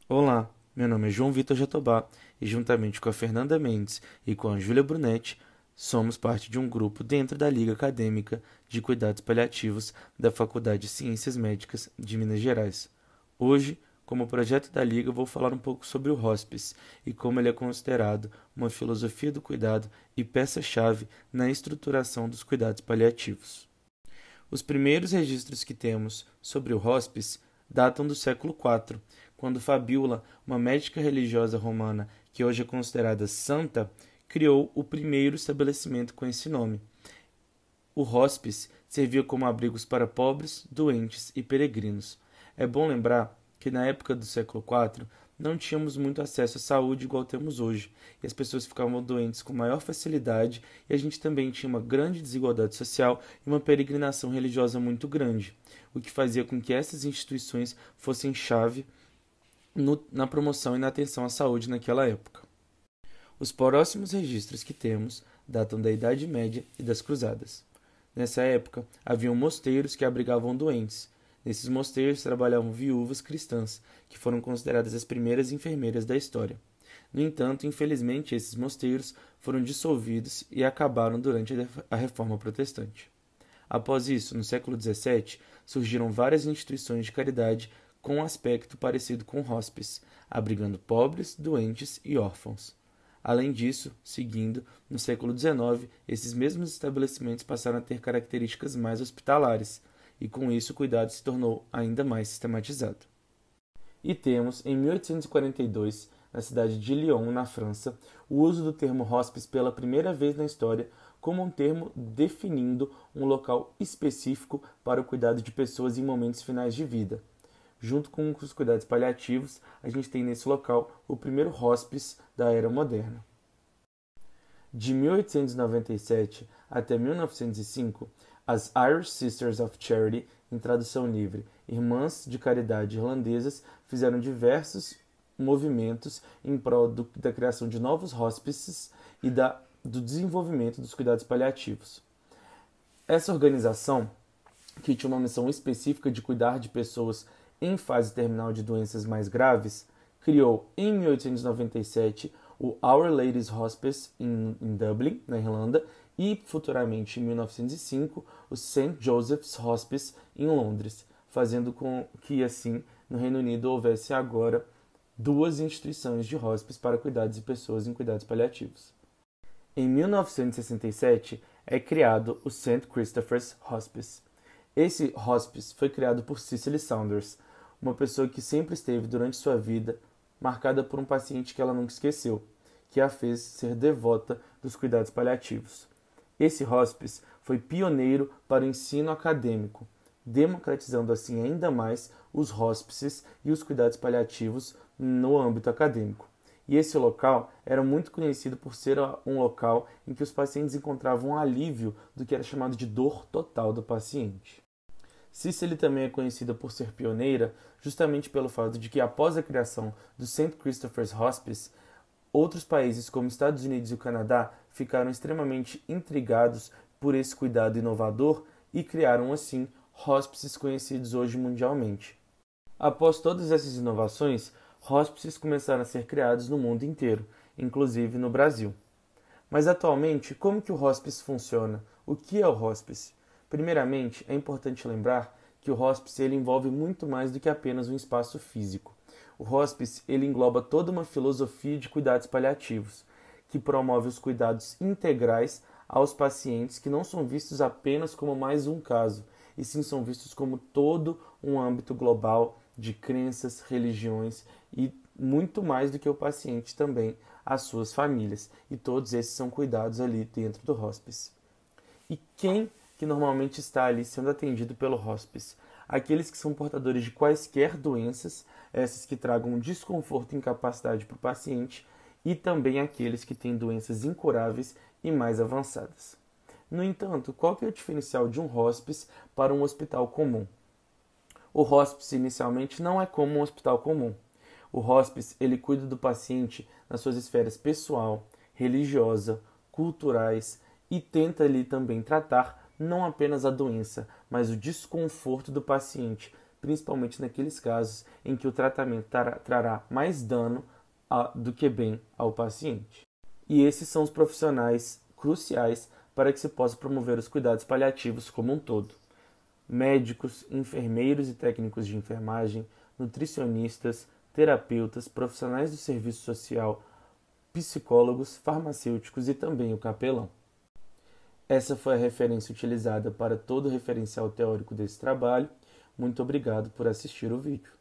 Olá, meu nome é João Vitor Jatobá e, juntamente com a Fernanda Mendes e com a Júlia Brunetti, somos parte de um grupo dentro da Liga Acadêmica de Cuidados Paliativos da Faculdade de Ciências Médicas de Minas Gerais. Hoje, como projeto da Liga, vou falar um pouco sobre o hospice e como ele é considerado uma filosofia do cuidado e peça-chave na estruturação dos cuidados paliativos. Os primeiros registros que temos sobre o hospice datam do século IV, quando Fabiola, uma médica religiosa romana que hoje é considerada santa, criou o primeiro estabelecimento com esse nome. O hospice servia como abrigos para pobres, doentes e peregrinos. É bom lembrar que na época do século IV não tínhamos muito acesso à saúde igual temos hoje, e as pessoas ficavam doentes com maior facilidade, e a gente também tinha uma grande desigualdade social e uma peregrinação religiosa muito grande, o que fazia com que essas instituições fossem chave na promoção e na atenção à saúde naquela época. Os próximos registros que temos datam da Idade Média e das Cruzadas. Nessa época, haviam mosteiros que abrigavam doentes. Nesses mosteiros trabalhavam viúvas cristãs, que foram consideradas as primeiras enfermeiras da história. No entanto, infelizmente, esses mosteiros foram dissolvidos e acabaram durante a Reforma Protestante. Após isso, no século XVII, surgiram várias instituições de caridade com um aspecto parecido com hospice, abrigando pobres, doentes e órfãos. Além disso, seguindo, no século XIX, esses mesmos estabelecimentos passaram a ter características mais hospitalares, e com isso o cuidado se tornou ainda mais sistematizado. E temos, em 1842, na cidade de Lyon, na França, o uso do termo hospice pela primeira vez na história como um termo definindo um local específico para o cuidado de pessoas em momentos finais de vida. Junto com os cuidados paliativos, a gente tem nesse local o primeiro hospice da era moderna. De 1897 até 1905, as Irish Sisters of Charity, em tradução livre, Irmãs de Caridade Irlandesas, fizeram diversos movimentos em prol da criação de novos hospices e do desenvolvimento dos cuidados paliativos. Essa organização, que tinha uma missão específica de cuidar de pessoas em fase terminal de doenças mais graves, criou em 1897 o Our Lady's Hospice em Dublin, na Irlanda, e futuramente em 1905 o St. Joseph's Hospice em Londres, fazendo com que assim no Reino Unido houvesse agora duas instituições de hospice para cuidados de pessoas em cuidados paliativos. Em 1967 é criado o St. Christopher's Hospice. Esse hospice foi criado por Cicely Saunders, uma pessoa que sempre esteve durante sua vida marcada por um paciente que ela nunca esqueceu, que a fez ser devota dos cuidados paliativos. Esse hospice foi pioneiro para o ensino acadêmico, democratizando assim ainda mais os hospices e os cuidados paliativos no âmbito acadêmico. E esse local era muito conhecido por ser um local em que os pacientes encontravam um alívio do que era chamado de dor total do paciente. Cicely também é conhecida por ser pioneira justamente pelo fato de que, após a criação do St. Christopher's Hospice, outros países como Estados Unidos e o Canadá ficaram extremamente intrigados por esse cuidado inovador e criaram, assim, hospices conhecidos hoje mundialmente. Após todas essas inovações, hospices começaram a ser criados no mundo inteiro, inclusive no Brasil. Mas atualmente, como que o hospice funciona? O que é o hospice? Primeiramente, é importante lembrar que o hospice ele envolve muito mais do que apenas um espaço físico. O hospice ele engloba toda uma filosofia de cuidados paliativos, que promove os cuidados integrais aos pacientes que não são vistos apenas como mais um caso, e sim são vistos como todo um âmbito global de crenças, religiões e muito mais do que o paciente também, as suas famílias. E todos esses são cuidados ali dentro do hospice. E quem que normalmente está ali sendo atendido pelo hospice? Aqueles que são portadores de quaisquer doenças, essas que tragam desconforto e incapacidade para o paciente, e também aqueles que têm doenças incuráveis e mais avançadas. No entanto, qual que é o diferencial de um hospice para um hospital comum? O hospice inicialmente não é como um hospital comum. O hospice ele cuida do paciente nas suas esferas pessoal, religiosa, culturais e tenta ali também tratar não apenas a doença, mas o desconforto do paciente, principalmente naqueles casos em que o tratamento trará mais dano do que bem ao paciente. E esses são os profissionais cruciais para que se possa promover os cuidados paliativos como um todo: médicos, enfermeiros e técnicos de enfermagem, nutricionistas, terapeutas, profissionais do serviço social, psicólogos, farmacêuticos e também o capelão. Essa foi a referência utilizada para todo o referencial teórico desse trabalho. Muito obrigado por assistir o vídeo.